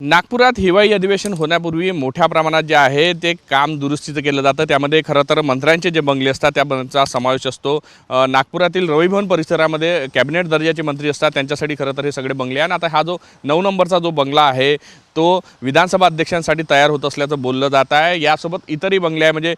नागपुरात हिवाळी अधिवेशन होण्यापूर्वी मोठ्या प्रमाणात जे आहे ते काम दुरुस्तीचं केलं जातं। त्यामध्ये खरं तर मंत्र्यांचे जे बंगले असतात त्याचा समावेश असतो। नागपुरातील रविभवन परिसरामध्ये कॅबिनेट दर्जाचे मंत्री असतात, त्यांच्यासाठी खरं तर हे सगळे बंगले आणि आता हा जो 9 नंबरचा जो बंगला आहे तो विधानसभा अध्यक्षांसाठी तयार होत असल्याचं बोललं जात आहे। यासोबत इतरही बंगले आहे, म्हणजे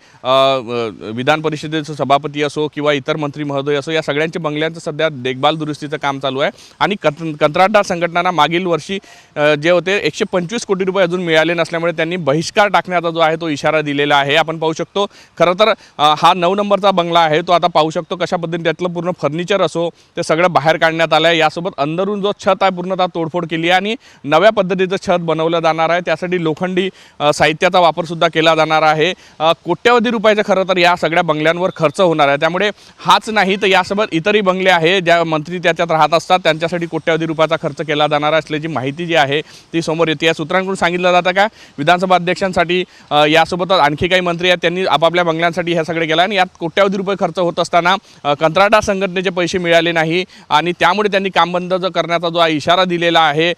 विधान परिषदेचे सभापती असो किंवा इतर मंत्री महोदय असो, या सगळ्यांचे बंगल्यांचं सध्या देखभाल दुरुस्तीचं काम चालू आहे। आणि कंत्राटदार संघटनांना मागील वर्षी जे होते 125 कोटी रुपये अजून मिळाले नसल्यामुळे त्यांनी बहिष्कार टाकण्याचा जो आहे तो इशारा दिलेला आहे। आपण पाहू शकतो खरं तर हा 9 नंबरचा बंगला आहे तो आता पाहू शकतो कशा पद्धतीने त्यातलं पूर्ण फर्निचर असो ते सगळं बाहेर काढण्यात आलं आहे। यासोबत अंदरून जो छत आहे पूर्णतः तोडफोड केली आहे आणि नव्या पद्धतीचं छत बनवलं जाणार आहे। त्यासाठी लोखंडी साहित्याचा वापर सुद्धा केला जाणार आहे। कोट्यवधी रुपयाचा खरं तर या सगळ्या बंगल्यांवर खर्च होणार आहे। त्यामुळे हाच नाही तर यासोबत इतरही बंगले आहे ज्या मंत्री त्याच्यात राहत असतात त्यांच्यासाठी कोट्यवधी रुपयाचा खर्च केला जाणार असल्याची माहिती जी आहे ती समोर येते। या सूत्रांकडून सांगितलं जातं का विधानसभा अध्यक्षांसाठी यासोबतच आणखी काही मंत्री आहेत त्यांनी आपापल्या बंगल्यांसाठी हे सगळे केलं आणि यात कोट्यवधी रुपये खर्च होत असताना कंत्राटदार संघटनेचे पैसे मिळाले नाही आणि त्यामुळे त्यांनी काम बंद करण्याचा जो इशारा दिलेला आहे।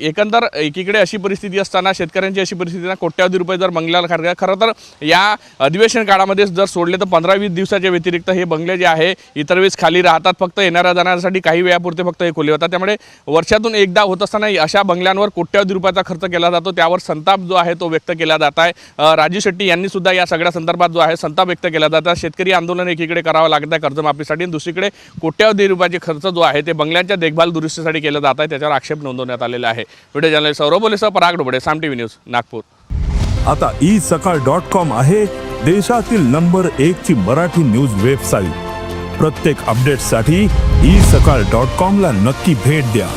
एकंदर एकीकडे अशी परिस्थिती असताना शेतकऱ्यांची अशी परिस्थिती कोट्यवधी रुपये जर बंगल्याला खरं तर या अधिवेशन काळामध्ये जर सोडले तर 15-20 दिवसाच्या व्यतिरिक्त हे बंगले जे आहे इतर वेळेस खाली राहतात, फक्त येणाऱ्या जाण्यासाठी काही वेळापुरते फक्त हे खुले होतात। त्यामुळे वर्षातून एकदा होत असताना अशा बंगल्यांवर कोट्यवधी रुपयाचा खर्च केला जातो, त्यावर संताप जो आहे तो व्यक्त केला जात आहे। राजू शेट्टी यांनी सुद्धा या सगळ्या संदर्भात जो आहे संताप व्यक्त केला जात आहे। शेतकरी आंदोलन एकीकडे करावं लागत आहे कर्जमाफीसाठी, दुसरीकडे कोट्यवधी रुपयाचे खर्च जो आहे ते बंगल्यांच्या देखभाल दुरुस्तीसाठी केला जात आहे, त्याच्यावर आक्षेप नोंदवण्यात आलेला आहे। व्हिडिओ जर्नलिस्ट सौरभ बोलेसह पराग डोबळे, साम टीव्ही न्यूज, नागपूर। आता isakal.com आहे देशातील नंबर 1 ची मराठी न्यूज वेबसाईट। प्रत्येक अपडेटसाठी isakal.com ला नक्की भेट द्या।